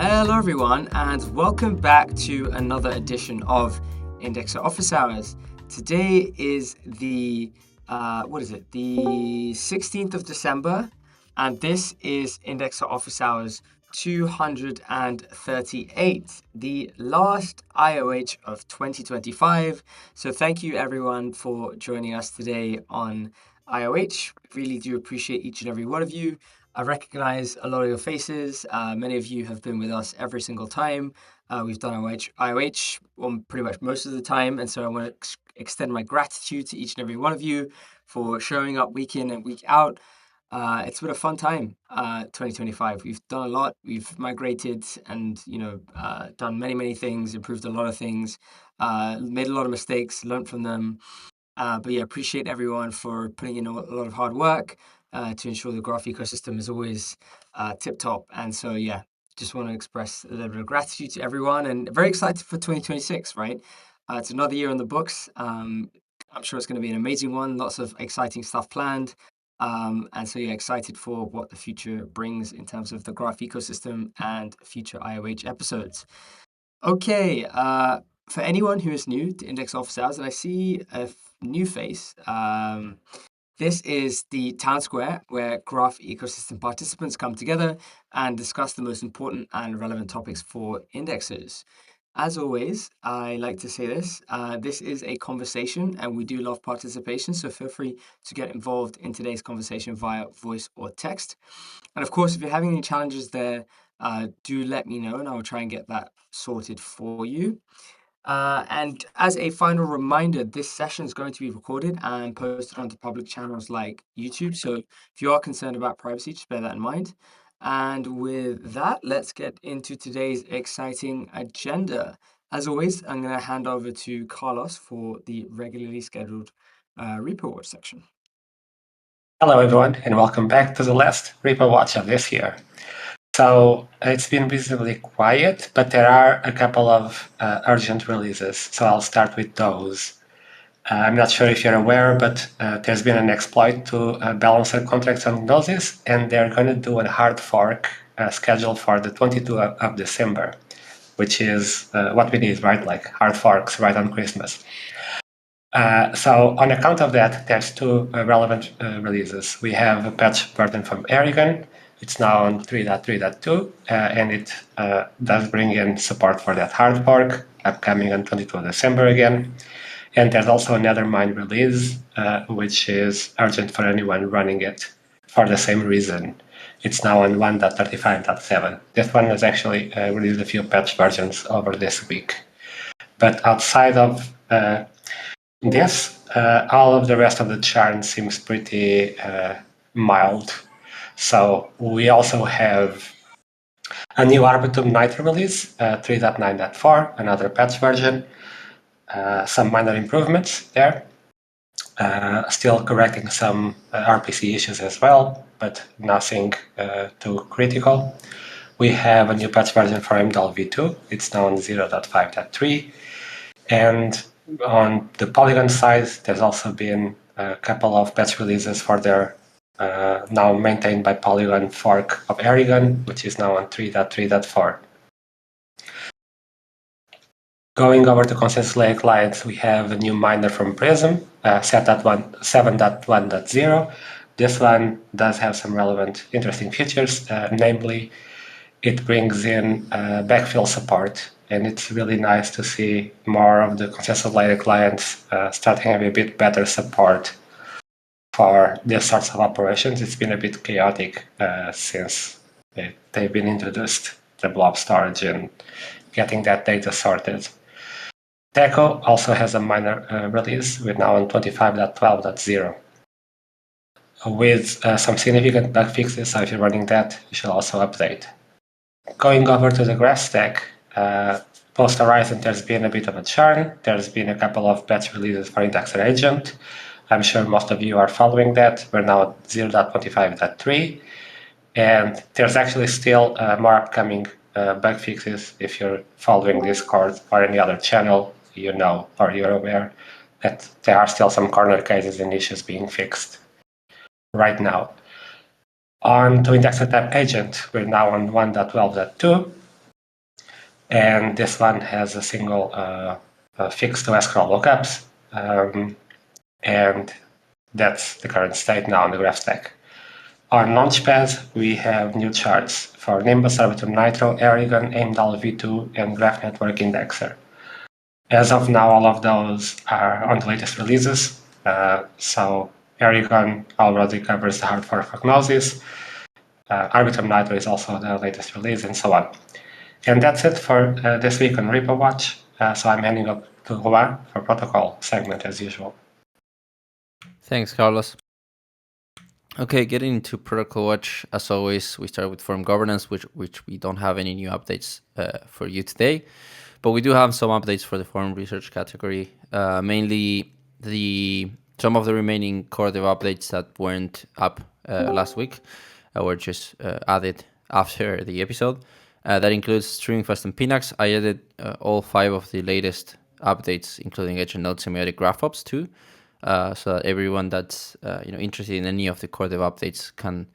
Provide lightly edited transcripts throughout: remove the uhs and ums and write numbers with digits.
Hello everyone, and welcome back to another edition of Indexer Office Hours. Today is the the 16th of December, and this is Indexer Office Hours 238, the last IOH of 2025. So thank you everyone for joining us today on IOH. Really do appreciate each and every one of you. I recognize a lot of your faces. Many of you have been with us every single time. We've done IOH pretty much most of the time. And so I want to extend my gratitude to each and every one of you for showing up week in and week out. It's been a fun time, 2025. We've done a lot. We've migrated and, done many, many things, improved a lot of things, made a lot of mistakes, learned from them. But yeah, appreciate everyone for putting in a lot of hard work to ensure the graph ecosystem is always tip top. And so yeah, just want to express a little bit of gratitude to everyone, and very excited for 2026. Right, it's another year on the books. I'm sure it's going to be an amazing one. Lots of exciting stuff planned. And so yeah, excited for what the future brings in terms of the graph ecosystem and future IOH episodes. Okay, for anyone who is new to Index Office Hours, and I see a new face, this is the town square where graph ecosystem participants come together and discuss the most important and relevant topics for indexers. As always, I like to say this is a conversation and we do love participation, so feel free to get involved in today's conversation via voice or text. And of course, if you're having any challenges there, do let me know and I'll try and get that sorted for you. And as a final reminder, this session is going to be recorded and posted onto public channels like YouTube. So if you are concerned about privacy, just bear that in mind. And with that, let's get into today's exciting agenda. As always, I'm going to hand over to Carlos for the regularly scheduled Repo Watch section. Hello everyone, and welcome back to the last Repo Watch of this year. So it's been visibly quiet, but there are a couple of urgent releases, so I'll start with those. I'm not sure if you're aware, but there's been an exploit to balance their contracts on Gnosis, and they're going to do a hard fork scheduled for the 22nd of December, which is what we need, right? Like hard forks right on Christmas. So on account of that, there's two relevant releases. We have a patch version from 𝗟𝗂𝗂. It's now on 3.3.2, and it does bring in support for that hard fork, upcoming on 22 December again. And there's also another mine release, which is urgent for anyone running it for the same reason. It's now on 1.35.7. This one has actually released a few patch versions over this week. But outside of this, all of the rest of the churn seems pretty mild. So we also have a new Arbitrum Nitro release, 3.9.4, another patch version, some minor improvements there. Still correcting some RPC issues as well, but nothing too critical. We have a new patch version for MDAL v2. It's now on 0.5.3. And on the Polygon side, there's also been a couple of patch releases for their now maintained by Polygon fork of 𝗟𝗂𝗂, which is now on 3.3.4. Going over to consensus layer clients, we have a new miner from Prism, set at 7.1.0. This one does have some relevant, interesting features, namely, it brings in backfill support, and it's really nice to see more of the consensus layer clients starting to have a bit better support for these sorts of operations. It's been a bit chaotic since they've been introduced, the blob storage and getting that data sorted. Teco also has a minor release. We're now on 25.12.0 with some significant bug fixes, so if you're running that, you should also update. Going over to the Graph stack, post-Horizon, there's been a bit of a churn. There's been a couple of patch releases for Indexer Agent. I'm sure most of you are following that. We're now at 0.25.3, and there's actually still more upcoming bug fixes. If you're following Discord or any other channel, you know or you're aware that there are still some corner cases and issues being fixed right now. On to Indexer Type Agent, we're now on 1.12.2. And this one has a single fix to scroll lookups. And that's the current state now on the graph stack. On Launchpad, we have new charts for Nimbus, Arbitrum Nitro, Aragon, 𝗨𝗂𝗟 𝗶𝗀𝗀, and Graph Network Indexer. As of now, all of those are on the latest releases. So Aragon already covers the hard fork prognosis. Arbitrum Nitro is also the latest release, and so on. And that's it for this week on RepoWatch. So I'm handing up to 𝗨𝗂𝗂 for protocol segment as usual. Thanks, Carlos. Okay, getting into Protocol Watch, as always, we start with forum governance, which we don't have any new updates for you today, but we do have some updates for the forum research category, mainly some of the remaining core dev updates that weren't up last week were just added after the episode. That includes streaming fast and Pinax. I added all 5 of the latest updates, including Edge and Node semiotic graph ops too. So that everyone that's interested in any of the core dev updates can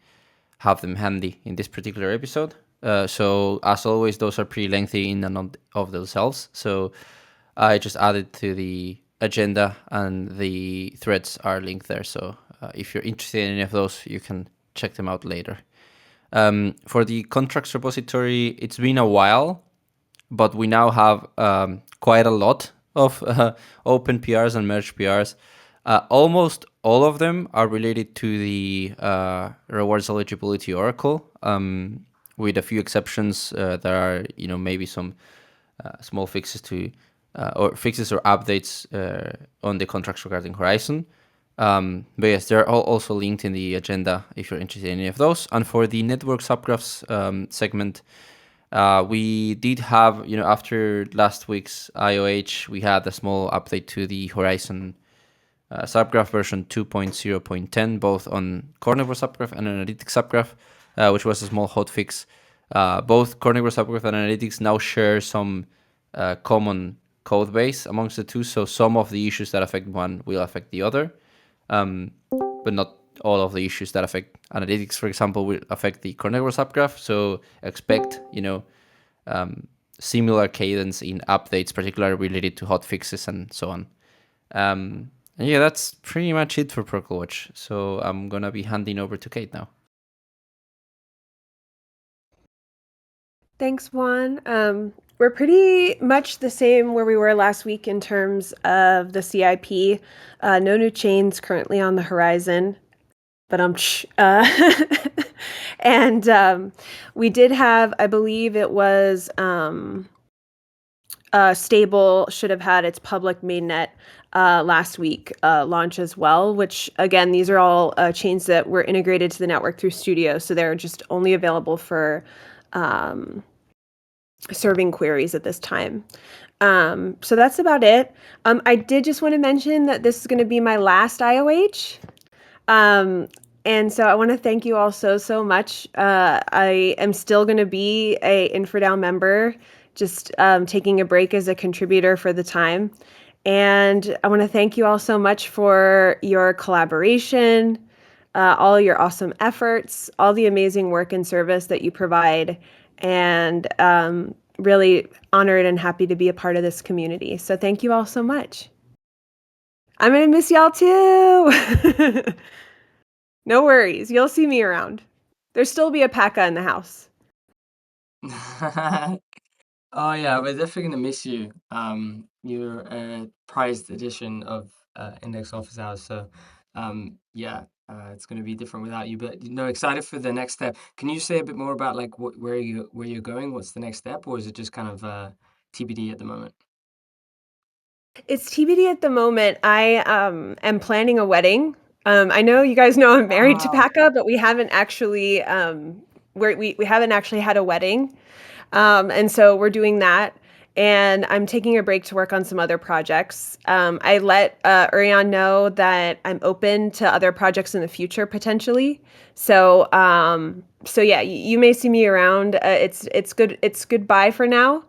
have them handy in this particular episode. So as always, those are pretty lengthy in and of themselves. So I just added to the agenda, and the threads are linked there. So if you're interested in any of those, you can check them out later. For the contracts repository, it's been a while, but we now have quite a lot of open PRs and merged PRs. Almost all of them are related to the rewards eligibility oracle, with a few exceptions. There are, maybe some small fixes to or fixes or updates on the contracts regarding Horizon. But yes, they're all also linked in the agenda if you're interested in any of those. And for the network subgraphs segment, we did have, after last week's IOH, we had a small update to the Horizon subgraph version 2.0.10, both on carnivore subgraph and analytics subgraph, which was a small hotfix. Both carnivore subgraph and analytics now share some common code base amongst the two, so some of the issues that affect one will affect the other, but not all of the issues that affect analytics, for example, will affect the carnivore subgraph. So expect, similar cadence in updates, particularly related to hotfixes and so on. And yeah, that's pretty much it for Protocol Watch. So I'm going to be handing over to Kate now. Thanks, Juan. We're pretty much the same where we were last week in terms of the CIP. No new chains currently on the horizon, but and we did have, I believe it was Stable should have had its public mainnet last week launch as well, which again, these are all chains that were integrated to the network through Studio, so they're just only available for serving queries at this time. So that's about it. I did just want to mention that this is going to be my last IOH. And so I want to thank you all so much. I am still going to be a 𝗏𝗏𝗏 member, just taking a break as a contributor for the time. And I want to thank you all so much for your collaboration, all your awesome efforts, all the amazing work and service that you provide, and really honored and happy to be a part of this community. So thank you all so much. I'm going to miss y'all too. No worries. You'll see me around. There'll still be a P.A.K.A. in the house. Oh yeah, we're definitely gonna miss you. You're a prized edition of Index Office Hours, so yeah, it's gonna be different without you. But excited for the next step. Can you say a bit more about like where you're going? What's the next step, or is it just kind of TBD at the moment? It's TBD at the moment. I am planning a wedding. I know you guys know I'm married to P.A.K.A., but we haven't actually we haven't actually had a wedding. And so we're doing that. And I'm taking a break to work on some other projects. I let Urian know that I'm open to other projects in the future potentially. So yeah, you may see me around. It's good. It's goodbye for now,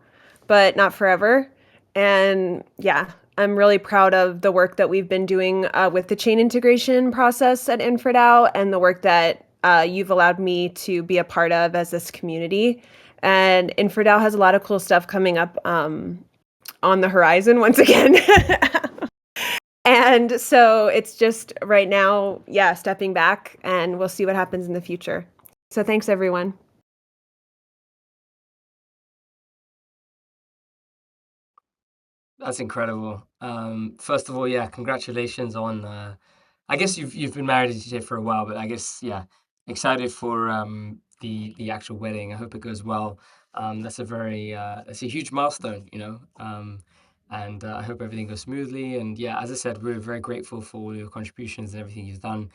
but not forever. And yeah, I'm really proud of the work that we've been doing with the chain integration process at 𝗏𝗏𝗏 and the work that you've allowed me to be a part of as this community. And 𝗨𝘀𝗧𝗪 has a lot of cool stuff coming up on the horizon once again. And so it's just right now, stepping back, and we'll see what happens in the future. So thanks, everyone. That's incredible. First of all, yeah, congratulations on. I guess you've been married, as you say, for a while, but I guess excited for the actual wedding. I hope it goes well. That's a huge milestone, and I hope everything goes smoothly. And yeah, as I said, we're very grateful for all your contributions and everything you've done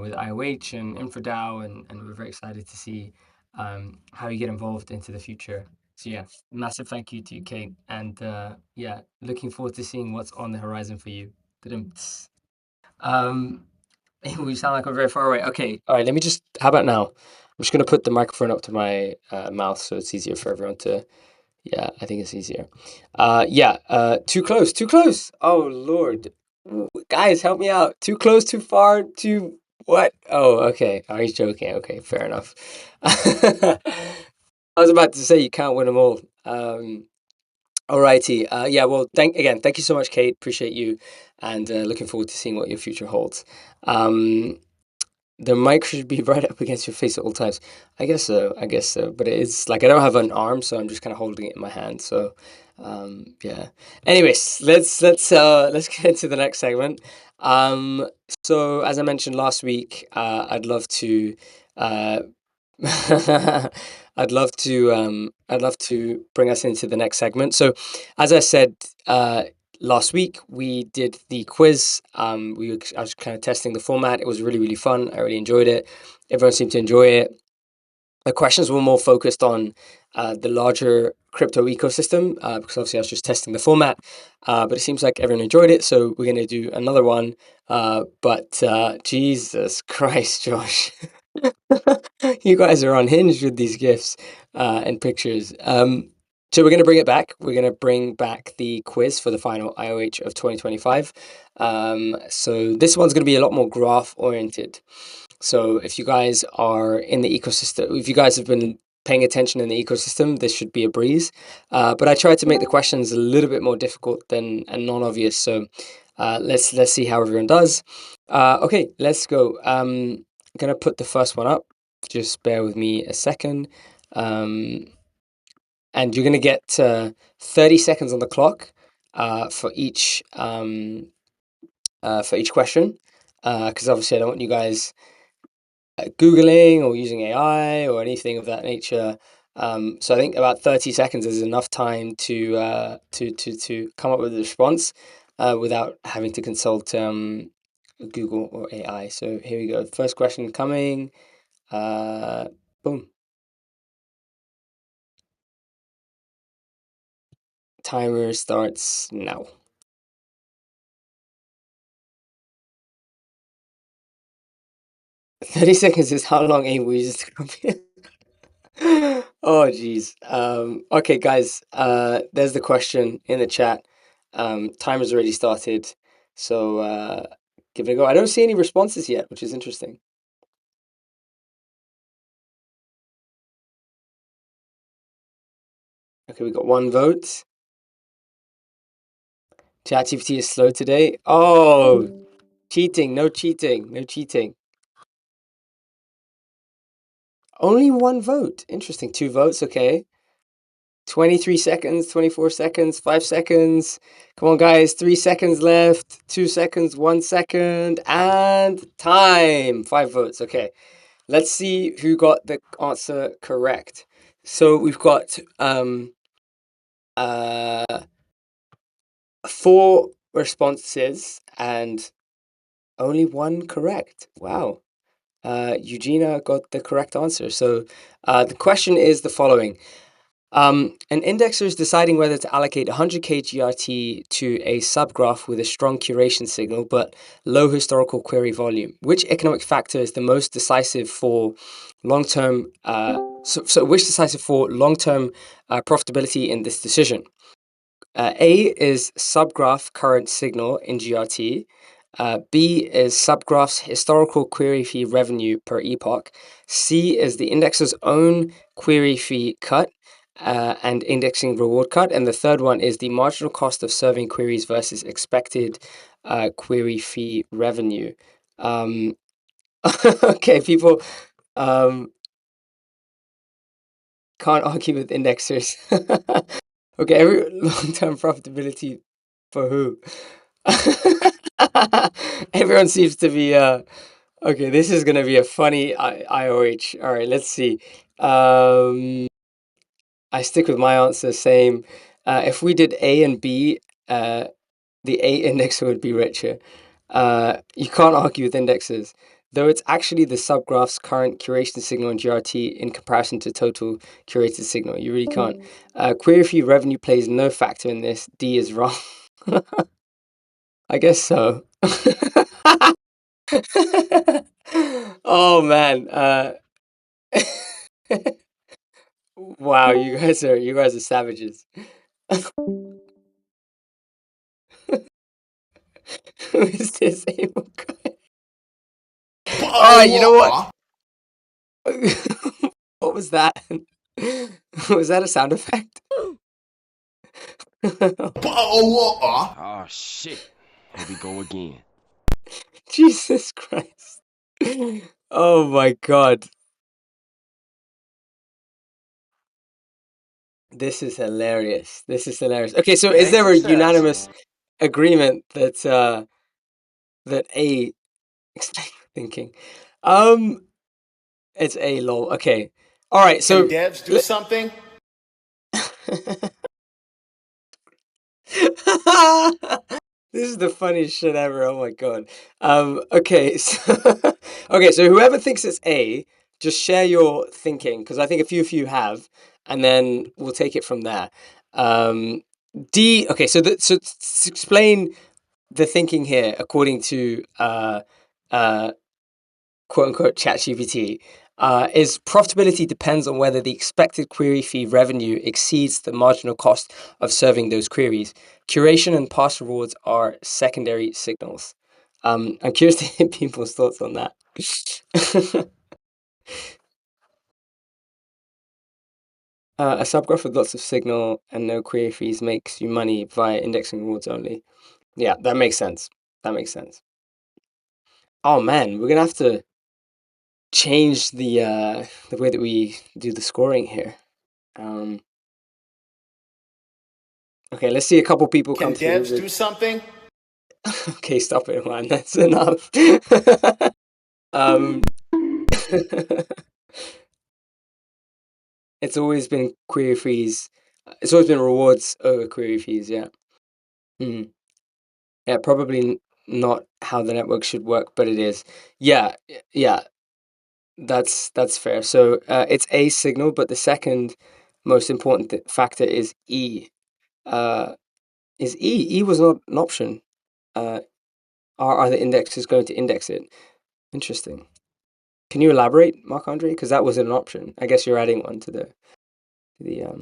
with IOH and 𝗨𝘀𝗧𝗪, and we're very excited to see how you get involved into the future. So yeah, massive thank you to you, Kate, and looking forward to seeing what's on the horizon for you. Um, we sound like we're very far away. Okay, all right. Let me just. How about now? I'm just gonna put the microphone up to my mouth so it's easier for everyone to. Yeah, I think it's easier. Too close, too close. Oh Lord, guys, help me out. Too close, too far, too what? Oh, okay. Oh, he's joking. Okay, fair enough. I was about to say you can't win them all. Alrighty. Well, thank you so much, Kate. Appreciate you, and looking forward to seeing what your future holds. The mic should be right up against your face at all times. I guess so. But it's like I don't have an arm, so I'm just kind of holding it in my hand. So, yeah. Anyways, let's get into the next segment. So as I mentioned last week, I'd love to. I'd love to bring us into the next segment. So, as I said last week, we did the quiz. I was kind of testing the format. It was really, really fun. I really enjoyed it. Everyone seemed to enjoy it. The questions were more focused on the larger crypto ecosystem because obviously I was just testing the format. But it seems like everyone enjoyed it, so we're going to do another one. But Jesus Christ, Josh. You guys are unhinged with these gifs and pictures. So we're going to bring it back. We're going to bring back the quiz for the final IOH of 2025. So this one's going to be a lot more graph oriented. So if you guys are in the ecosystem, if you guys have been paying attention in the ecosystem, this should be a breeze. But I tried to make the questions a little bit more difficult and non-obvious. So let's see how everyone does. Okay, let's go. I'm gonna put the first one up. Just bear with me a second. And you're gonna get 30 seconds on the clock for each question, because obviously I don't want you guys Googling or using AI or anything of that nature. So I think about 30 seconds is enough time to come up with a response without having to consult Google or AI. So here we go. First question coming. Boom. Timer starts now. 30 seconds is how long Amy uses to copy. Oh, geez. Okay, guys, there's the question in the chat. Timer's already started, so give it a go. I don't see any responses yet, which is interesting. Okay, we got one vote. ChatGPT is slow today. Oh, cheating, no cheating, no cheating. Only one vote. Interesting. Two votes, okay. 23 seconds, 24 seconds, 5 seconds. Come on, guys. 3 seconds left. 2 seconds, 1 second, and time. 5 votes. Okay. Let's see who got the answer correct. So we've got 4 responses and only 1 correct. Wow. Eugenia got the correct answer. So the question is the following. An indexer is deciding whether to allocate 100k GRT to a subgraph with a strong curation signal but low historical query volume. Which economic factor is the most decisive for long-term? Which decisive for long-term profitability in this decision? A is subgraph current signal in GRT. B is subgraph's historical query fee revenue per epoch. C is the indexer's own query fee cut and indexing reward cut. And the third one is the marginal cost of serving queries versus expected query fee revenue. Okay, people can't argue with indexers. Okay, every long-term profitability for who? Everyone seems to be okay, this is gonna be a funny IOH. All right, let's see. I stick with my answer, same. If we did A and B, the A indexer would be richer. You can't argue with indexes, though it's actually the subgraph's current curation signal in GRT in comparison to total curated signal. You really can't. Query fee revenue plays no factor in this. D is wrong. I guess so. Oh man. Wow, you guys are savages. Who is this able guy? Oh, you know what? What was that? Was that a sound effect? Oh shit. Here we go again. Jesus Christ. Oh my God. This is hilarious. This is hilarious. Okay, so is there a unanimous agreement that that A explain thinking? It's A lol. Okay. All right, so Can devs do something? This is the funniest shit ever. Oh my God. Okay, so okay, so whoever thinks it's A, just share your thinking because I think a few of you have, and then we'll take it from there. D. Okay, so to explain the thinking here according to quote unquote ChatGPT. Is profitability depends on whether the expected query fee revenue exceeds the marginal cost of serving those queries. Curation and past rewards are secondary signals. I'm curious to hear people's thoughts on that. A subgraph with lots of signal and no query fees makes you money via indexing rewards only. Yeah, that makes sense. That makes sense. Oh man, we're gonna have to change the way that we do the scoring here. Okay, let's see a couple people Can come through devs do with. something? Okay, stop it, man. That's enough. um, it's always been query fees. It's always been rewards over query fees. Yeah. Mm. Yeah, probably not how the network should work, but it is. Yeah, yeah. That's fair. So it's a signal, but the second most important factor is E. Uh, is E? E was not an option. Uh, are the indexers going to index it? Interesting. Can you elaborate, Marc-Andre? Because that wasn't an option. I guess you're adding one to the Yeah,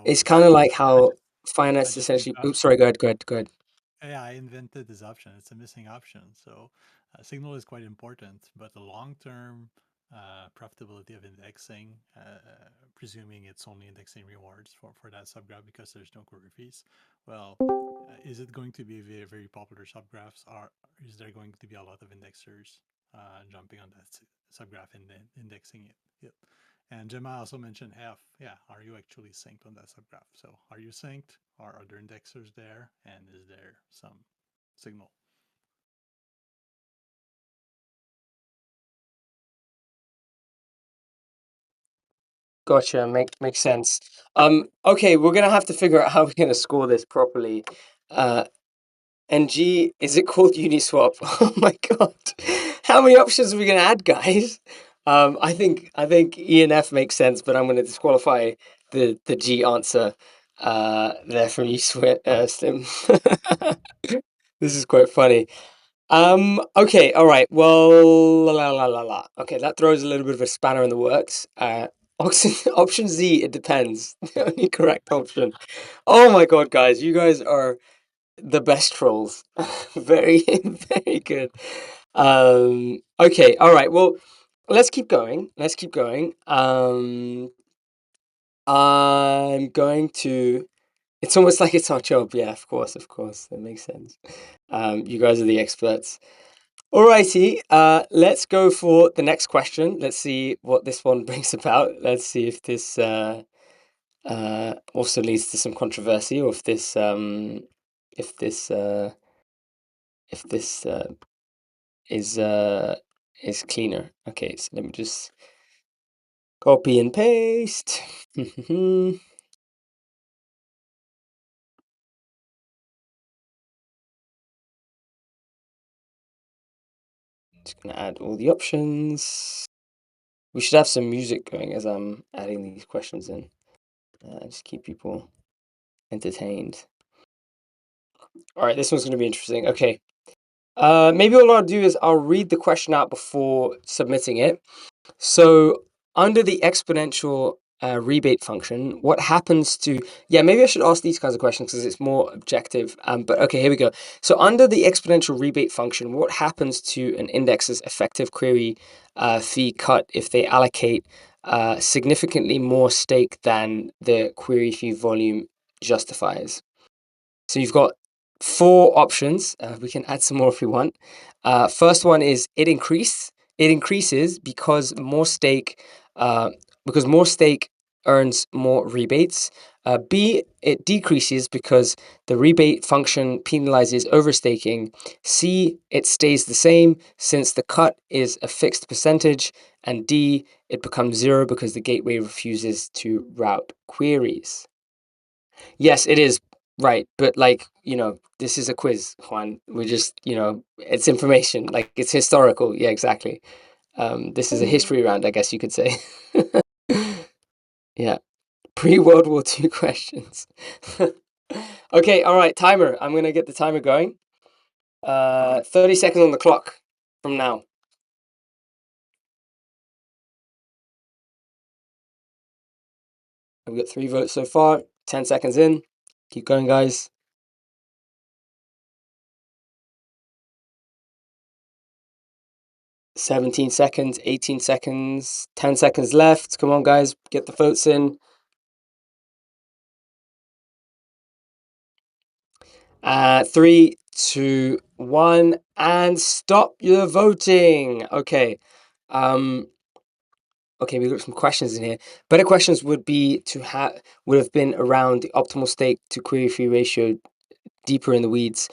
It's well, kind of like how I finance just think, essentially. Oops, sorry. Go ahead. yeah, I invented this option. It's a missing option. So signal is quite important, but the long-term profitability of indexing, presuming it's only indexing rewards for that subgraph because there's no query fees, well, is it going to be very, very popular subgraphs? Or is there going to be a lot of indexers jumping on that subgraph and then indexing it? Yep. And Gemma also mentioned F. Yeah, are you actually synced on that subgraph? So are you synced? Are there indexers there? And is there some signal? Gotcha. Makes sense. Okay, we're gonna have to figure out how we're gonna score this properly. And G, is it called Uniswap? Oh my God, how many options are we gonna add, guys? I think E and F makes sense, but I'm gonna disqualify the G answer there from you, Slim. This is quite funny. Okay, all right. Well, Okay, that throws a little bit of a spanner in the works. Option Z, it depends. The only correct option. Oh my God, guys, you guys are the best trolls. Very, very good. Okay, all right. Well, let's keep going. Let's keep going. I'm going to. It's almost like it's our job. Yeah, of course, that makes sense. You guys are the experts. Alrighty, let's go for the next question. Let's see what this one brings about. Let's see if this also leads to some controversy, or if this if this uh, if this is cleaner. Okay, so let me just copy and paste. Just gonna add all the options. We should have some music going as I'm adding these questions in. Just keep people entertained. All right, this one's gonna be interesting. Okay. Maybe what I'll do is I'll read the question out before submitting it. So under the exponential rebate function, what happens to... Yeah, maybe I should ask these kinds of questions because it's more objective. But okay, here we go. So under the exponential rebate function, what happens to an index's effective query fee cut if they allocate significantly more stake than the query fee volume justifies? So you've got 4 options. We can add some more if we want. First one is it increases because more stake earns more rebates. B, it decreases because the rebate function penalizes overstaking. C, it stays the same since the cut is a fixed percentage. And D, it becomes 0 because the gateway refuses to route queries. Yes, it is. Right, but this is a quiz, Juan. We just, it's information, like it's historical. Yeah, exactly. This is a history round, I guess you could say. Yeah, pre-World War II questions. Okay, all right, timer. I'm gonna get the timer going. 30 seconds on the clock from now. We've got 3 votes so far. 10 seconds in. Keep going, guys. 17 seconds, 18 seconds, 10 seconds left. Come on, guys, get the votes in. 3, 2, 1, and stop your voting. Okay. Okay, we've got some questions in here. Better questions would have been around the optimal stake to query fee ratio, deeper in the weeds.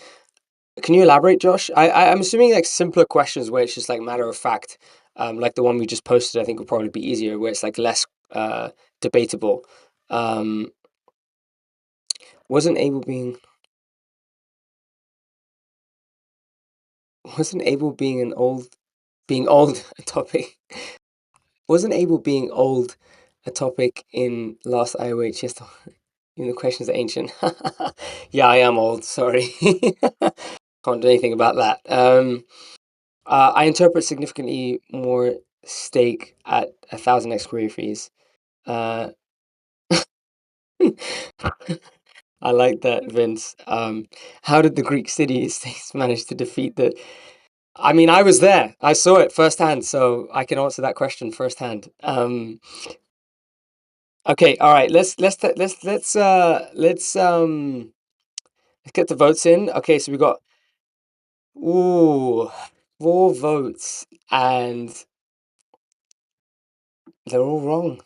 Can you elaborate, Josh? I'm assuming like simpler questions where it's just like matter of fact, like the one we just posted, I think will probably be easier, where it's like less debatable. Wasn't able being being old a topic? Wasn't able being old a topic in last IOH? Yes, even the questions are ancient. Yeah, I am old. Sorry, can't do anything about that. I interpret significantly more stake at 1,000x query fees. Uh, I like that, Vince. How did the Greek city-states manage to defeat the... I mean, I was there. I saw it firsthand, so I can answer that question firsthand. Okay, all right. Let's get the votes in. Okay, so we got 4 votes, and they're all wrong.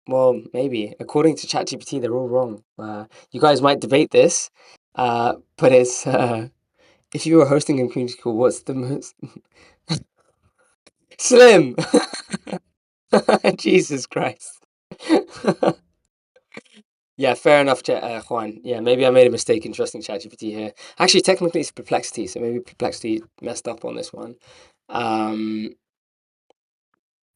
Well, maybe according to ChatGPT, they're all wrong. You guys might debate this, but it's if you were hosting a community call, what's the most slim? Jesus Christ. Yeah, fair enough, Juan. Yeah, maybe I made a mistake in trusting ChatGPT here. Actually, technically, it's Perplexity, so maybe Perplexity messed up on this one. I'm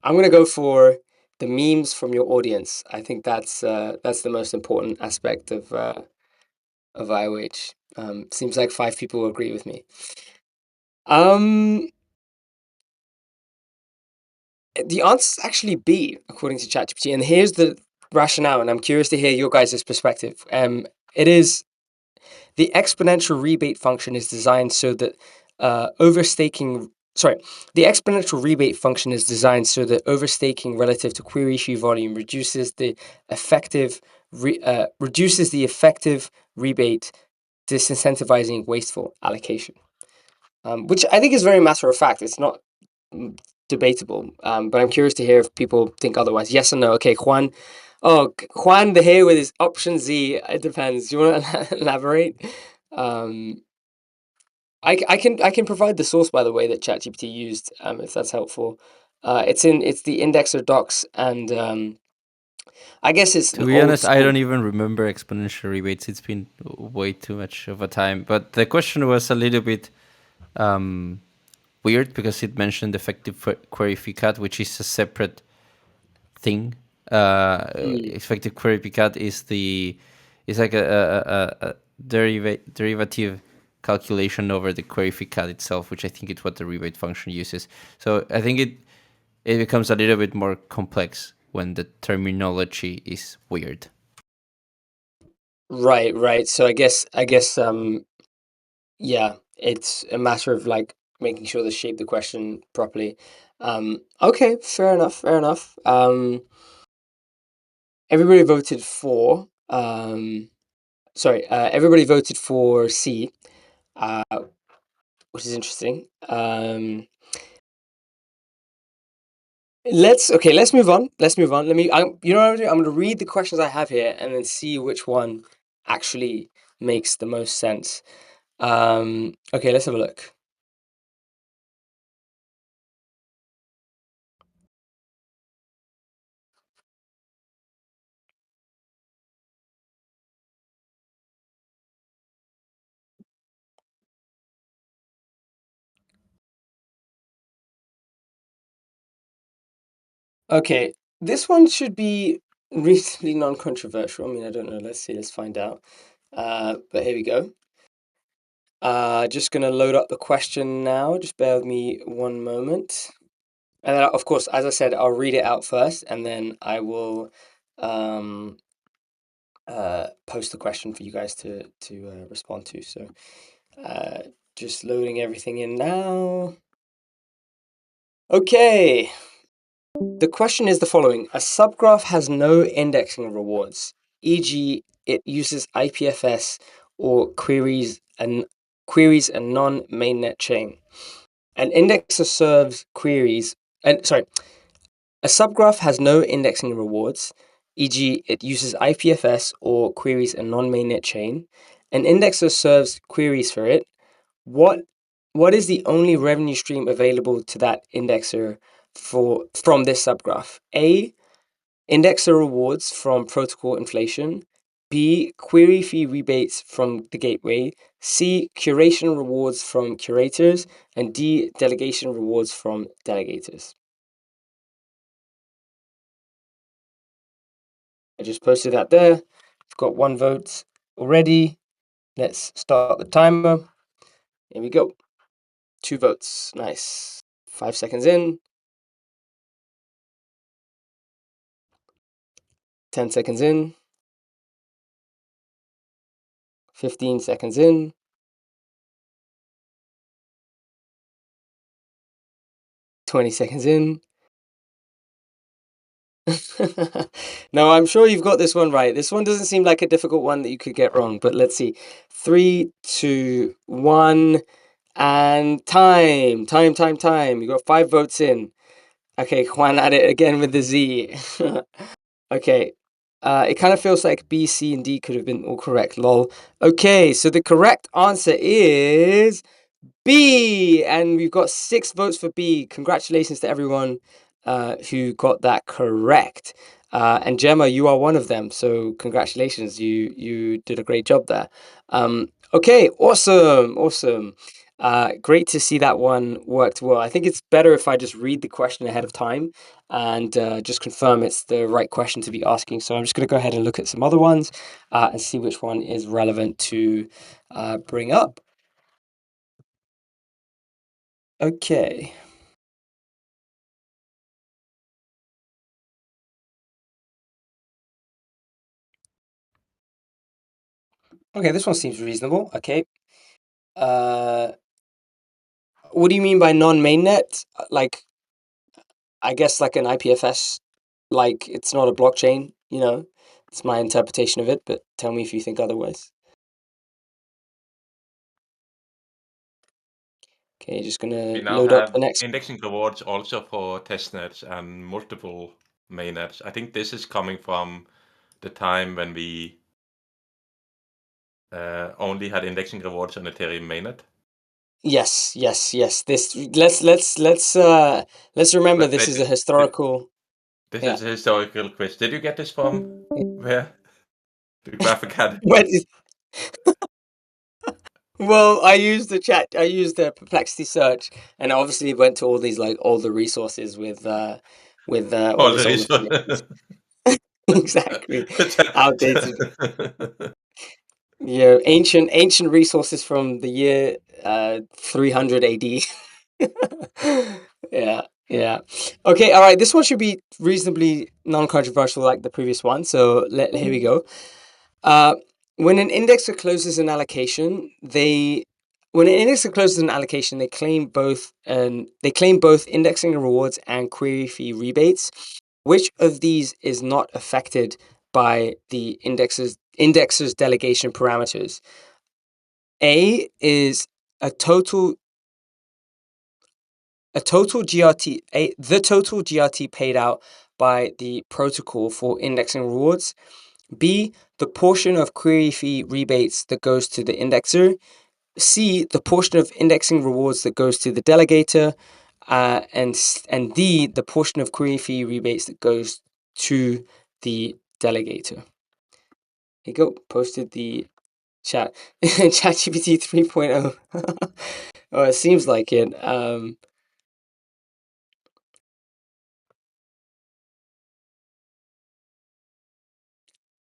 gonna go for the memes from your audience. I think that's the most important aspect of IOH. Seems like 5 people agree with me. The answer is actually B, according to ChatGPT, and here's the rationale, and I'm curious to hear your guys' perspective. It is the exponential rebate function is designed so that overstaking relative to query fee volume reduces the effective rebate, disincentivizing wasteful allocation. Which I think is very matter of fact. It's not debatable, but I'm curious to hear if people think otherwise. Yes or no? Okay, Juan. Oh, Juan the here with his option Z. It depends. Do you want to elaborate? I can provide the source, by the way, that ChatGPT used, if that's helpful. It's the indexer docs, and I guess it's To be honest, I don't even remember exponential rebates. It's been way too much of a time. But the question was a little bit weird because it mentioned effective query fee cut, which is a separate thing. Effective query fee cut is like a derivative calculation over the query fee cut itself, which I think is what the rebate function uses. So I think it becomes a little bit more complex when the terminology is weird. Right. So I guess yeah, it's a matter of like making sure to shape the question properly. Okay, fair enough. Everybody voted for everybody voted for C, which is interesting. Let's move on. You know what I'm gonna do? I'm gonna read the questions I have here and then see which one actually makes the most sense. Okay, let's have a look. Okay, this one should be reasonably non-controversial. I mean, I don't know. Let's see. Let's find out. But here we go. Just gonna load up the question now. Just bear with me one moment. And then, of course, as I said, I'll read it out first, and then I will post the question for you guys to respond to. So, just loading everything in now. Okay. The question is the following. A subgraph has no indexing rewards, e.g., it uses IPFS or queries a non-mainnet chain. An indexer serves queries, a subgraph has no indexing rewards, e.g., it uses IPFS or queries a non-mainnet chain. An indexer serves queries for it. What is the only revenue stream available to that indexer from this subgraph? A, indexer rewards from protocol inflation. B, query fee rebates from the gateway. C, curation rewards from curators. And D, delegation rewards from delegators. I just posted that there. I've got one vote already. Let's start the timer. Here we go. 2 votes. Nice. 5 seconds in. 10 seconds in. 15 seconds in. 20 seconds in. No, I'm sure you've got this one right. This one doesn't seem like a difficult one that you could get wrong, but let's see. 3, 2, 1, and time. You got 5 votes in. Okay, Juan at it again with the Z. Okay. It kind of feels like B, C, and D could have been all correct. Lol. Okay, so the correct answer is B, and we've got 6 votes for B. Congratulations to everyone who got that correct. And Gemma, you are one of them, so congratulations. You did a great job there. Okay, awesome. Great to see that one worked well. I think it's better if I just read the question ahead of time and just confirm it's the right question to be asking. So I'm just going to go ahead and look at some other ones and see which one is relevant to bring up. Okay. Okay, this one seems reasonable. Okay. What do you mean by non-mainnet? Like, I guess like an IPFS, like it's not a blockchain, you know? It's my interpretation of it, but tell me if you think otherwise. Okay, just We gonna now load up have the next. indexing rewards also for testnets and multiple mainnets. I think this is coming from the time when we only had indexing rewards on Ethereum mainnet. Yes. This let's remember this is a historical. This Yeah. is a historical quiz. Did you get this from where? The Graph Academy. When is- Well, I used the Perplexity search, and obviously went to all these like older resources with all All this the old information. Exactly. Outdated. Yeah, ancient resources from the year 300 AD. Yeah. Okay, all right. This one should be reasonably non-controversial like the previous one. So here we go. Uh, when an indexer closes an allocation, they claim both indexing rewards and query fee rebates. Which of these is not affected by the indexer's delegation parameters? A is a total the total GRT paid out by the protocol for indexing rewards. B, the portion of query fee rebates that goes to the indexer. C, the portion of indexing rewards that goes to the delegator. And D, the portion of query fee rebates that goes to the delegator. Here you go. Posted the chat. ChatGPT 3.0. Oh, it seems like it.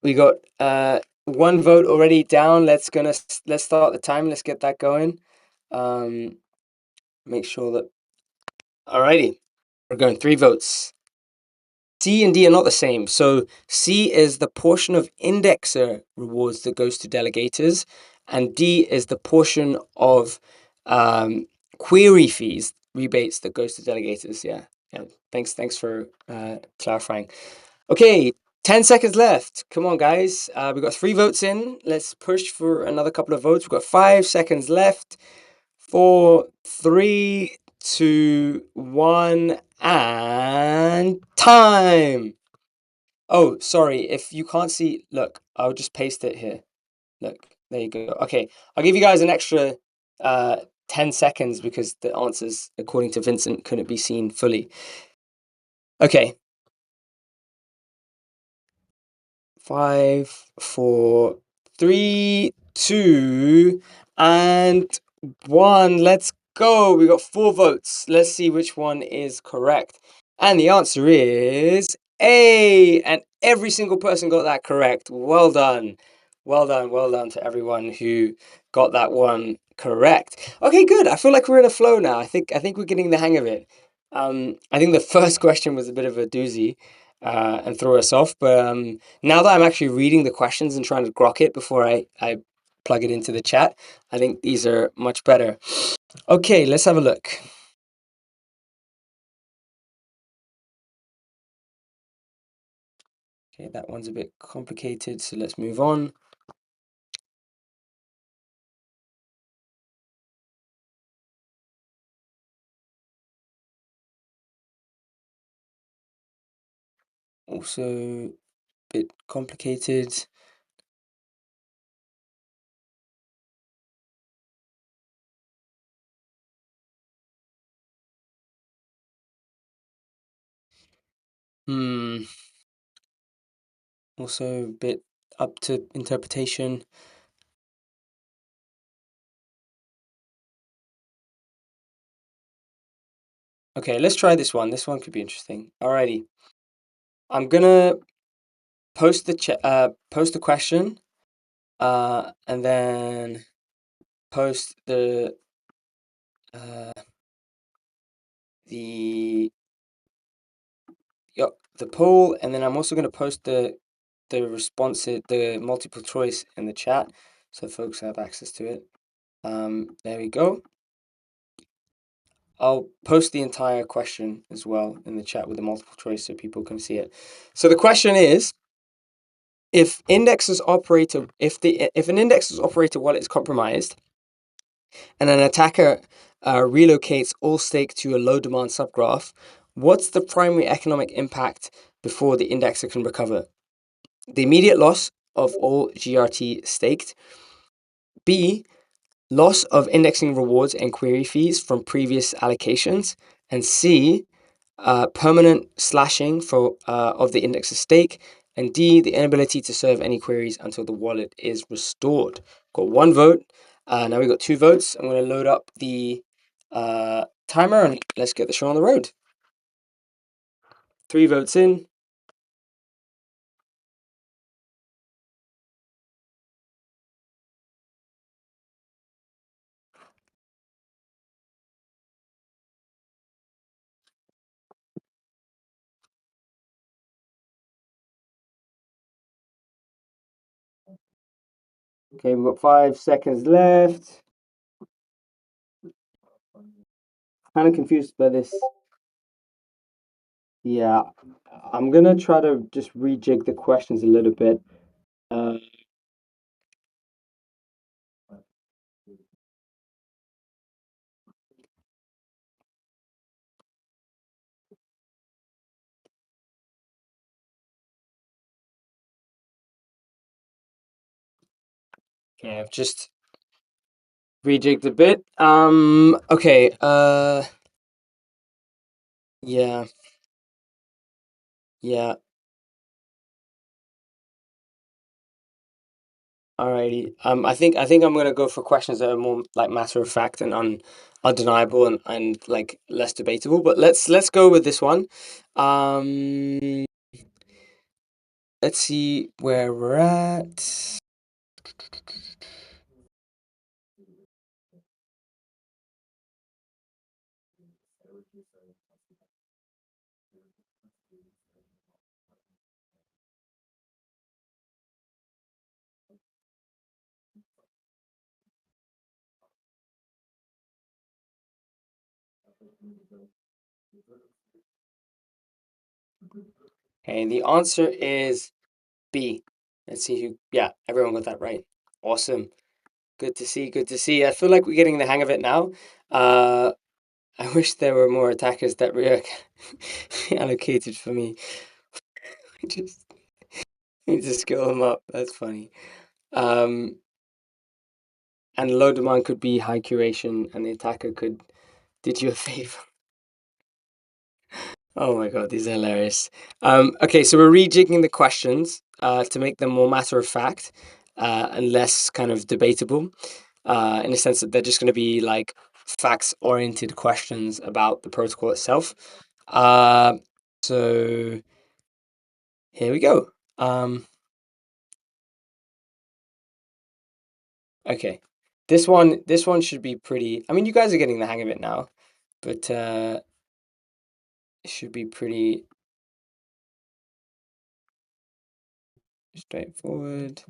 We got one vote already down. Let's start the time. Let's get that going. Make sure that. Alrighty, we're going 3 votes. C and D are not the same. So C is the portion of indexer rewards that goes to delegators, and D is the portion of query fees rebates that goes to delegators. Yeah. Thanks for clarifying. Okay, 10 seconds left. Come on, guys. We've got 3 votes in. Let's push for another couple of votes. We've got 5 seconds left. 4, 3, 2, 1, and time. Oh, sorry. If you can't see, look, I'll just paste it here. Look, there you go. Okay, I'll give you guys an extra 10 seconds because the answers, according to Vincent, couldn't be seen fully. Okay. 5, 4, 3, 2, and 1. Let's go. We got 4 votes. Let's see which one is correct. And the answer is A. And every single person got that correct. Well done. Well done to everyone who got that one correct. Okay, good. I feel like we're in a flow now. I think we're getting the hang of it. I think the first question was a bit of a doozy and throw us off, but now that I'm actually reading the questions and trying to grok it before I plug it into the chat, I think these are much better. Okay, let's have a look. Okay, that one's a bit complicated, so let's move on. Also a bit complicated. Also a bit up to interpretation. Okay, let's try this one. This one could be interesting. Alrighty. I'm gonna post the question, and then post the poll, and then I'm also going to post the response, the multiple choice in the chat. so folks have access to it. There we go. I'll post the entire question as well in the chat with the multiple choice so people can see it. So the question is, if an index's operator wallet is compromised and an attacker relocates all stake to a low demand subgraph, what's the primary economic impact before the indexer can recover? The immediate loss of all GRT staked. B, loss of indexing rewards and query fees from previous allocations. And C, permanent slashing of the indexer stake. And D, the inability to serve any queries until the wallet is restored. Got one vote. Now we've got 2 votes. I'm going to load up the timer and let's get the show on the road. 3 votes in. Okay, we've got 5 seconds left. Kind of confused by this. Yeah, I'm gonna try to just rejig the questions a little bit. Okay, I've just rejigged a bit. Okay, yeah. Alrighty. I think I'm gonna go for questions that are more like matter of fact and undeniable and like less debatable. But let's go with this one. Let's see where we're at. Okay, the answer is B. Let's see who. Yeah, everyone got that right. Awesome. Good to see. Good to see. I feel like we're getting the hang of it now. I wish there were more attackers that were allocated for me. I just need to skill them up. That's funny. And low demand could be high curation, and the attacker could did you a favor. Oh my god, these are hilarious. Okay, so we're rejigging the questions to make them more matter of fact and less kind of debatable, in the sense that they're just going to be like facts-oriented questions about the protocol itself. So here we go. Okay, this one should be pretty. I mean, you guys are getting the hang of it now, but it should be pretty straightforward.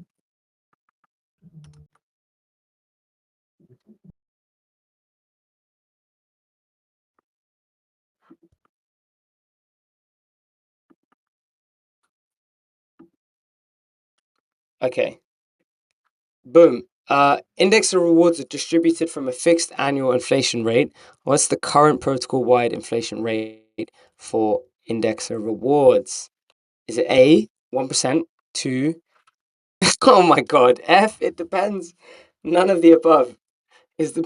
Okay. Boom. Index rewards are distributed from a fixed annual inflation rate. What's the current protocol-wide inflation rate for indexer rewards? Is it A, 1%, 2? Oh my god, F, it depends. None of the above. Is the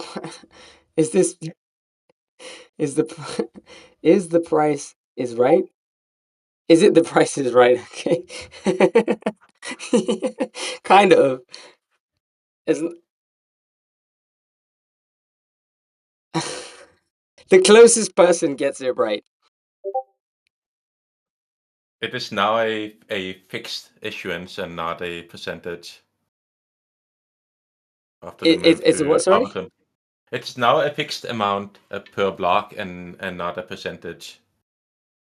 is this is the is the price is right? Is it the price is right? Okay. Kind of. Isn't the closest person gets it right. It is now a fixed issuance and not a percentage after the move It's a what, to sorry? Arbitrum. It's now a fixed amount per block and not a percentage.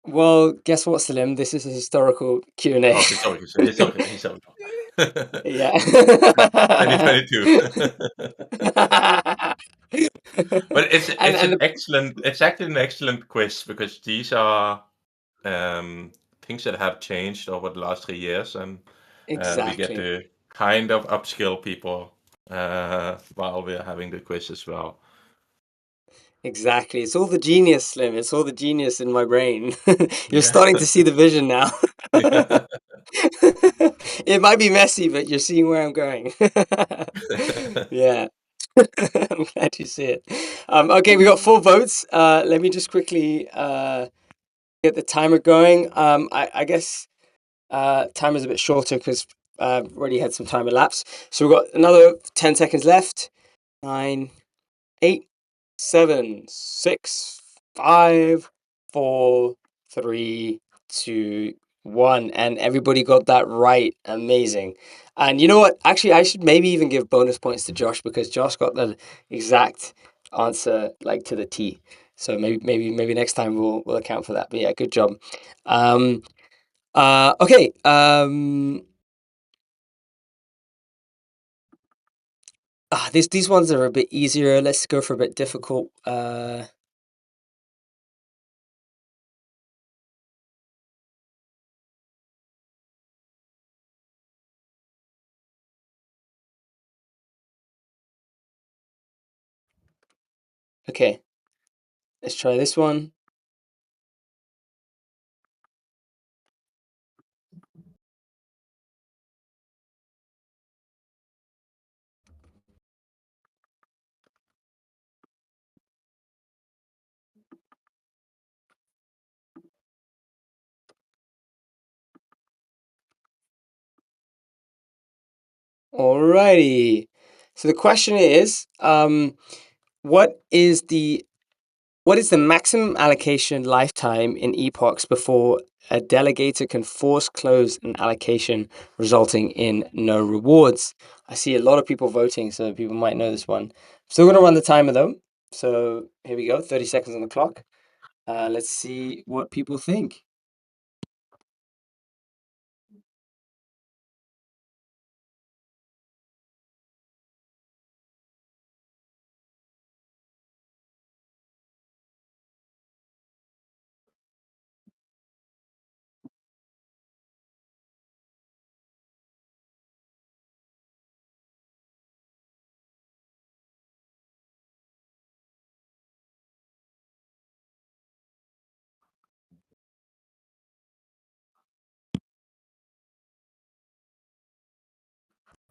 Well, guess what, Salim? This is a historical Q&A. Oh, historical. Yeah. 2022. But And it's actually an excellent quiz because these are things that have changed over the last 3 years, and we get exactly. to kind of upskill people while we're having the quiz as well. Exactly. It's all the genius, Slim. It's all the genius in my brain. You're Yeah. starting to see the vision now. Yeah. It might be messy, but you're seeing where I'm going. Yeah. I'm glad you see it. Okay, we got 4 votes. Let me just quickly get the timer going. I guess timer's a bit shorter because I've already had some time elapse. So we've got another 10 seconds left. 9, 8, 7, 6, 5, 4, 3, 2, 1. And everybody got that right. Amazing. And you know what? Actually, I should maybe even give bonus points to Josh because Josh got the exact answer like to the T. So maybe next time we'll account for that. But yeah, good job. Okay. These ones are a bit easier. Let's go for a bit difficult. Okay, let's try this one. Alrighty. So the question is, what is the maximum allocation lifetime in epochs before a delegator can force close an allocation, resulting in no rewards? I see a lot of people voting, so people might know this one. Still going to run the timer though. So here we go, 30 seconds on the clock. Let's see what people think.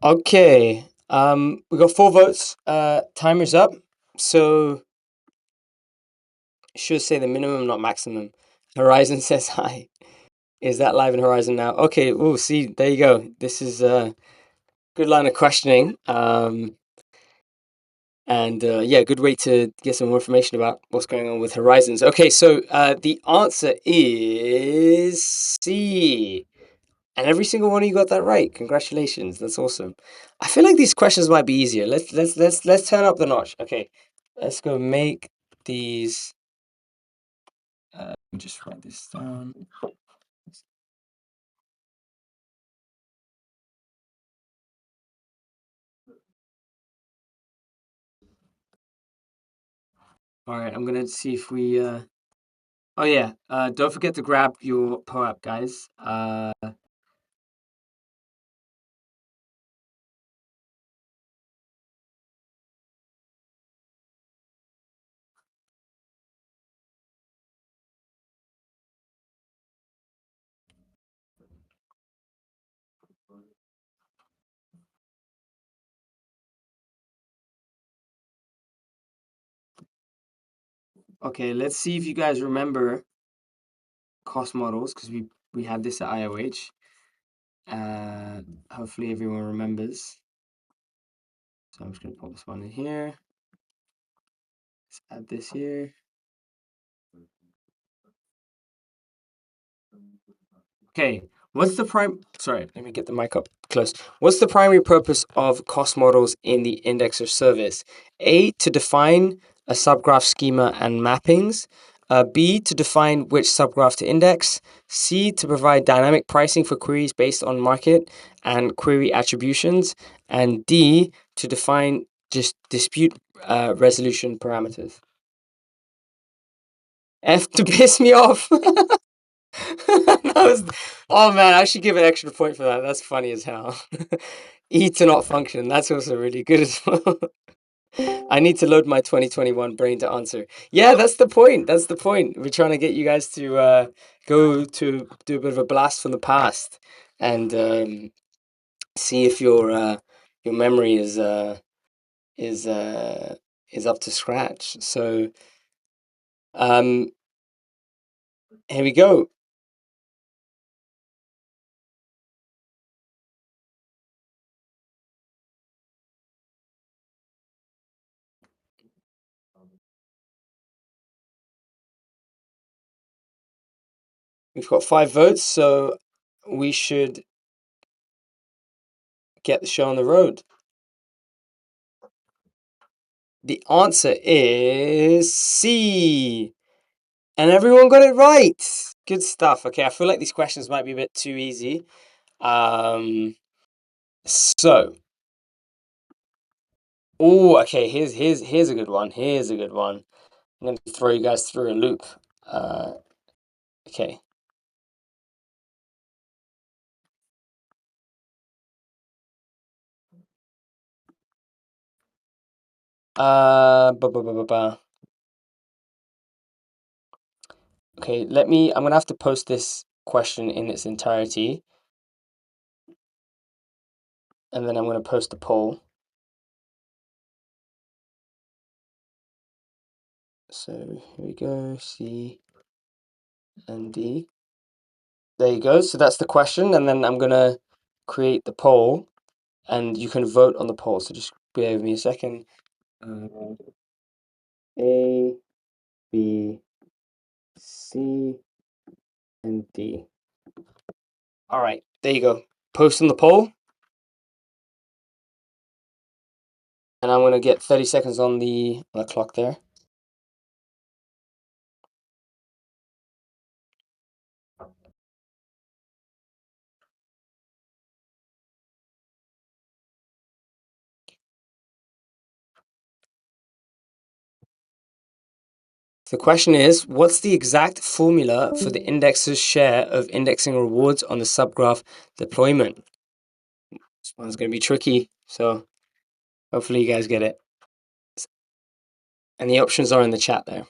Okay, we got 4 votes. Timer's up. So should say the minimum, not maximum. Horizon says hi. Is that live in Horizon now? Okay. Oh, see, there you go. This is a good line of questioning. And yeah, good way to get some more information about what's going on with Horizons. Okay, so the answer is C. And every single one of you got that right. Congratulations. That's awesome. I feel like these questions might be easier. Let's turn up the notch. Okay. Let's go make these let me just write this down. All right, I'm gonna see if we oh yeah, don't forget to grab your POAP, guys. Okay, let's see if you guys remember cost models because we had this at IOH. Hopefully everyone remembers. So I'm just gonna put this one in here. Let's add this here. Okay, sorry, let me get the mic up close. What's the primary purpose of cost models in the indexer service? A, to define a subgraph schema and mappings. B, to define which subgraph to index. C, to provide dynamic pricing for queries based on market and query attributions. And D, to define just dispute resolution parameters. F, to piss me off. Oh man, I should give an extra point for that. That's funny as hell. E, to not function. That's also really good as well. I need to load my 2021 brain to answer. Yeah, that's the point. That's the point. We're trying to get you guys to go to do a bit of a blast from the past and see if your memory is up to scratch. So here we go. We've got 5 votes, so we should get the show on the road. The answer is C. And everyone got it right. Good stuff. Okay, I feel like these questions might be a bit too easy. So. Oh, okay, here's a good one. Here's a good one. I'm going to throw you guys through a loop. Okay. Okay, I'm gonna have to post this question in its entirety. And then I'm gonna post a poll. So here we go, C and D. There you go. So that's the question, and then I'm gonna create the poll, and you can vote on the poll. So just bear with me a second. A, B, C, and D. All right, there you go. Post on the poll. And I'm going to get 30 seconds on the clock there. The question is, what's the exact formula for the indexer's share of indexing rewards on the subgraph deployment? This one's going to be tricky, so hopefully you guys get it. And the options are in the chat there.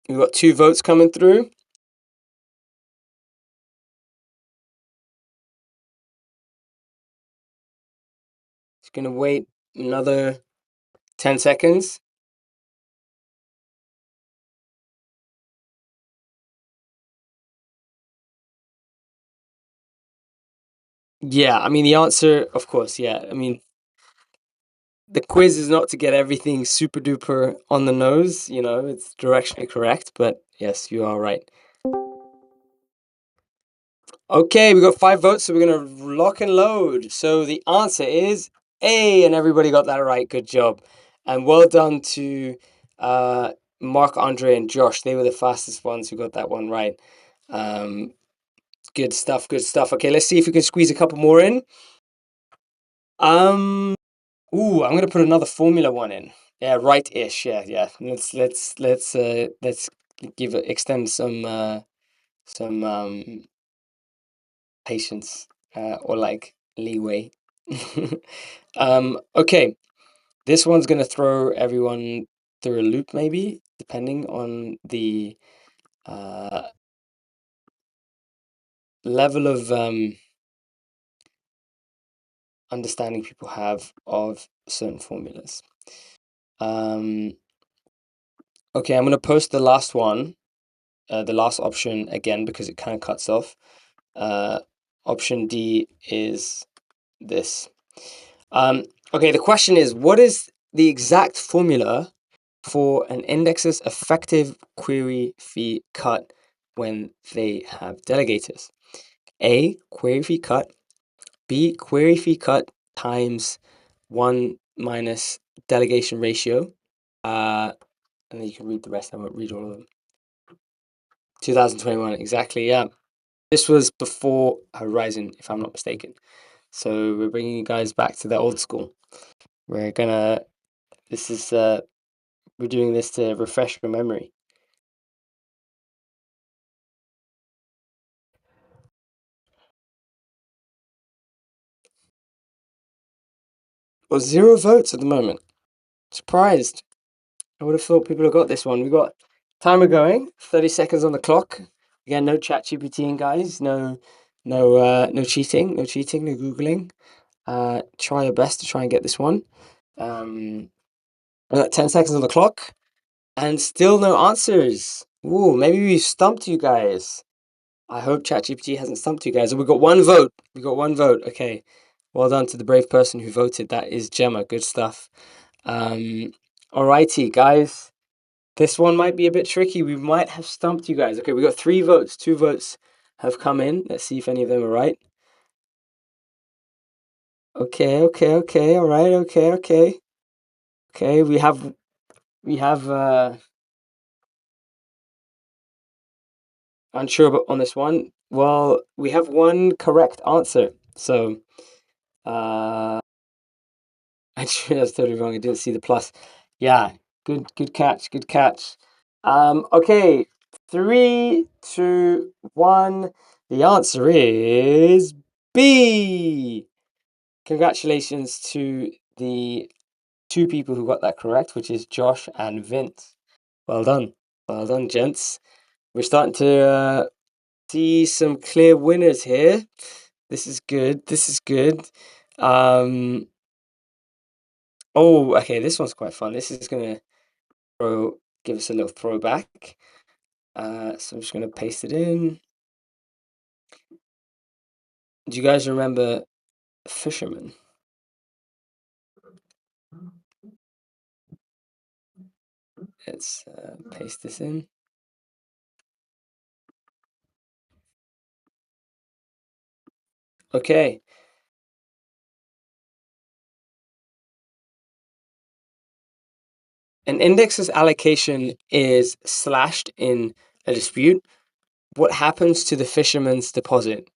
We've got 2 votes coming through. Just going to wait another 10 seconds. Yeah, I mean, the answer, of course, yeah. I mean, the quiz is not to get everything super duper on the nose, it's directionally correct, but yes, you are right. Okay, we got 5 votes, so we're going to lock and load. So the answer is A, and everybody got that right. Good job. And well done to Mark, Andre, and Josh. They were the fastest ones who got that one right. Good stuff, good stuff. Okay, let's see if we can squeeze a couple more in. I'm going to put another formula one in. Yeah, right-ish. Yeah. Let's extend some patience or like leeway. Okay, this one's gonna throw everyone through a loop, maybe depending on the level of understanding people have of certain formulas. Okay, I'm gonna post the last one, the last option again because it kind of cuts off. Option D is this. Okay, the question is, what is the exact formula for an index's effective query fee cut when they have delegators? A, query fee cut. B, query fee cut times 1 minus delegation ratio. And then you can read the rest. I won't read all of them. 2021, exactly, yeah. This was before Horizon, if I'm not mistaken. So we're bringing you guys back to the old school. We're doing this to refresh your memory. Well, 0 votes at the moment. Surprised. I would have thought people have got this one. We got timer going, 30 seconds on the clock. Again, no chat GPTing, guys. No cheating, no Googling. Try your best to try and get this one. We got 10 seconds on the clock, and still no answers. Ooh, maybe we stumped you guys. I hope ChatGPT hasn't stumped you guys. We got 1 vote. Okay, well done to the brave person who voted. That is Gemma. Good stuff. Alrighty, guys. This one might be a bit tricky. We might have stumped you guys. Okay, we got 3 votes. 2 votes have come in. Let's see if any of them are right. Okay. All right. Okay. We have unsure about on this one. Well, we have 1 correct answer. So, actually, that's totally wrong. I didn't see the plus. Yeah, good catch. Okay, 3, 2, 1. The answer is B. Congratulations to the 2 people who got that correct, which is Josh and Vince. Well done, gents. We're starting to see some clear winners here. This is good. Oh, okay, this one's quite fun. This is gonna give us a little throwback. So I'm just gonna paste it in. Do you guys remember Fisherman? Let's paste this in. Okay. An index's allocation is slashed in a dispute. What happens to the fisherman's deposit?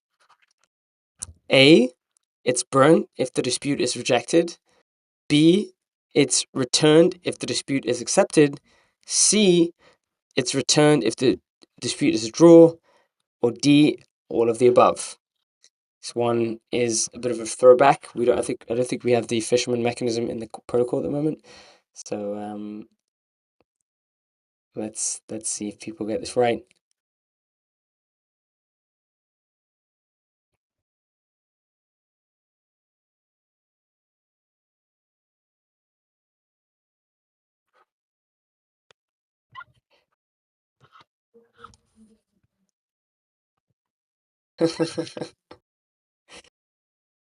A, it's burned if the dispute is rejected. B, it's returned if the dispute is accepted. C, it's returned if the dispute is a draw. Or D, all of the above. This one is a bit of a throwback. I don't think we have the fisherman mechanism in the protocol at the moment. So let's see if people get this right.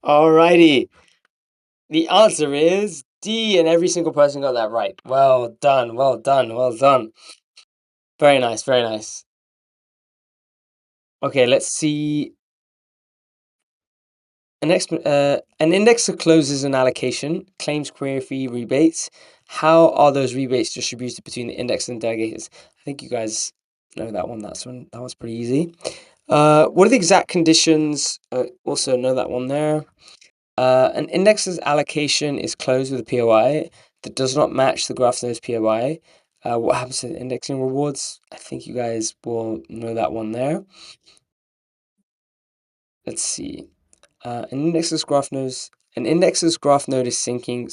Alrighty. The answer is D, and every single person got that right. Well done. Very nice. Okay, let's see. An indexer closes an allocation, claims query fee rebates. How are those rebates distributed between the index and delegators? I think you guys know that one. That one's pretty easy. What are the exact conditions? Also know that one there. An index's allocation is closed with a POI that does not match the graph node's POI. What happens to the indexing rewards? I think you guys will know that one there. Let's see. An index's graph node is syncing a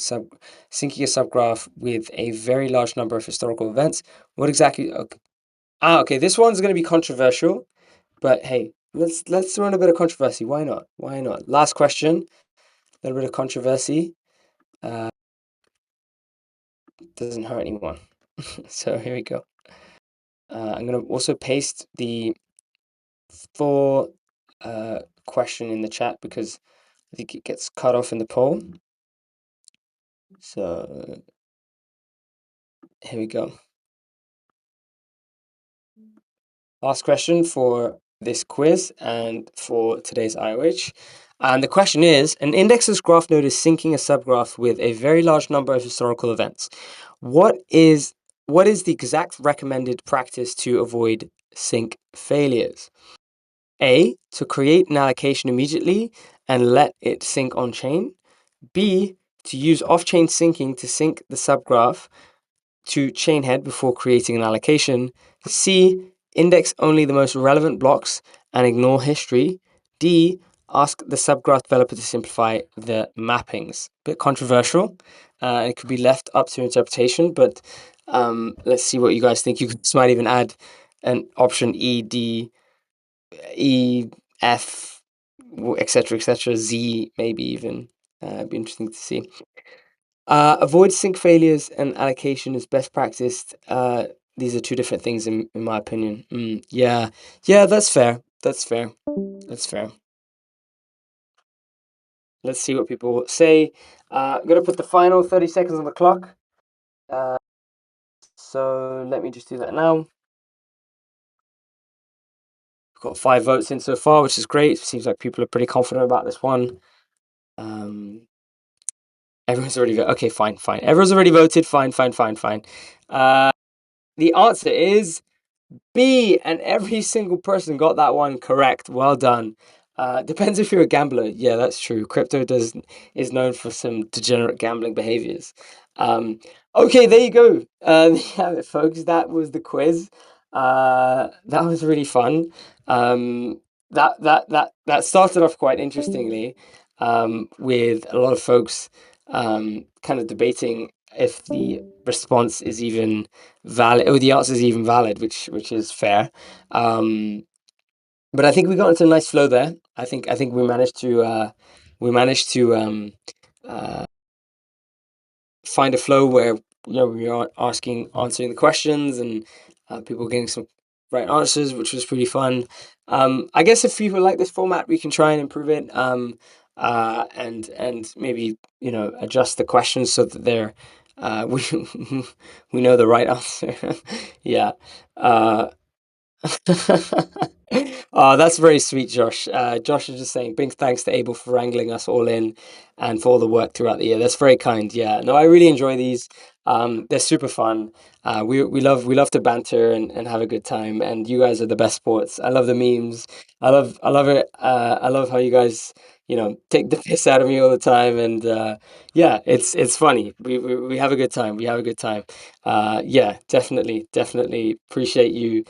subgraph with a very large number of historical events. What exactly? Okay. This one's going to be controversial, but hey, let's run a bit of controversy. Why not? Last question. A little bit of controversy. Doesn't hurt anyone. So here we go. I'm going to also paste the full question in the chat because I think it gets cut off in the poll. So Here we go. Last question for this quiz and for today's IOH. And the question is, an indexless graph node is syncing a subgraph with a very large number of historical events. What is the exact recommended practice to avoid sync failures? A, to create an allocation immediately and let it sync on-chain. B, to use off-chain syncing to sync the subgraph to chain head before creating an allocation. C, index only the most relevant blocks and ignore history. D, ask the subgraph developer to simplify the mappings. Bit controversial. It could be left up to interpretation, but let's see what you guys think. You might even add an option E, D, E, F, etc., Z, maybe even. It'd be interesting to see. Avoid sync failures and allocation is best practiced. These are two different things in my opinion. Yeah, that's fair. That's fair. Let's see what people say. I'm going to put the final 30 seconds on the clock. So let me just do that now. We've got 5 votes in so far, which is great. It seems like people are pretty confident about this one. Everyone's already voted. Okay, fine. Everyone's already voted. Fine. The answer is B, and every single person got that one correct. Well done. Depends if you're a gambler. Yeah, that's true. Crypto is known for some degenerate gambling behaviors. Okay, there you go. There you have it, folks. That was the quiz. That was really fun. That started off quite interestingly, with a lot of folks kind of debating if the response is even valid, or the answer is even valid, which is fair. But I think we got into a nice flow there. I think we managed to find a flow where we are answering the questions, and people getting some right answers, which was pretty fun. I guess if people like this format, we can try and improve it, and maybe adjust the questions so that they're we know the right answer. Yeah. Oh, that's very sweet, Josh. Josh is just saying big thanks to Abel for wrangling us all in and for all the work throughout the year. That's very kind. Yeah, no, I really enjoy these. They're super fun. We love to banter and have a good time. And you guys are the best sports. I love the memes. I love it. I love how you guys take the piss out of me all the time. And yeah, it's funny. We have a good time. Yeah, definitely appreciate you,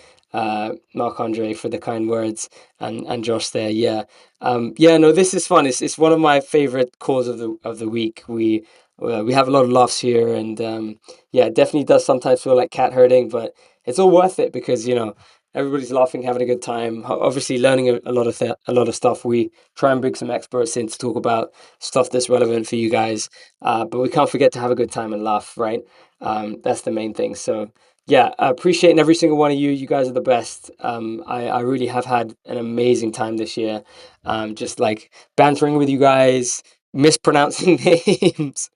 Marc-Andre, for the kind words, and Josh there. Yeah. No, this is fun. It's one of my favorite calls of the week. We have a lot of laughs here, and yeah, it definitely does sometimes feel like cat herding, but it's all worth it because everybody's laughing, having a good time. Obviously, learning a lot of stuff. We try and bring some experts in to talk about stuff that's relevant for you guys, but we can't forget to have a good time and laugh, right? That's the main thing. So yeah, appreciating every single one of you. You guys are the best. I really have had an amazing time this year. Just like bantering with you guys, mispronouncing names,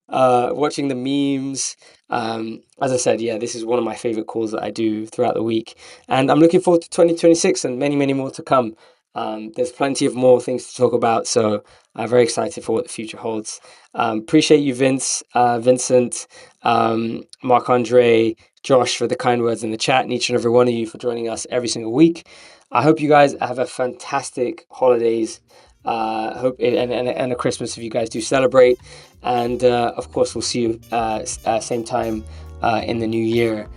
watching the memes. As I said, yeah, this is one of my favorite calls that I do throughout the week. And I'm looking forward to 2026 and many, many more to come. There's plenty of more things to talk about. So I'm very excited for what the future holds. Appreciate you, Vincent, Marc-Andre, Josh, for the kind words in the chat, and each and every one of you for joining us every single week. I hope you guys have a fantastic holidays. Hope and a Christmas if you guys do celebrate, and of course we'll see you same time in the new year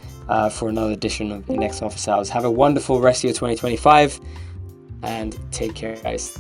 for another edition of Index Office Hours. Have a wonderful rest of your 2025, and take care, guys.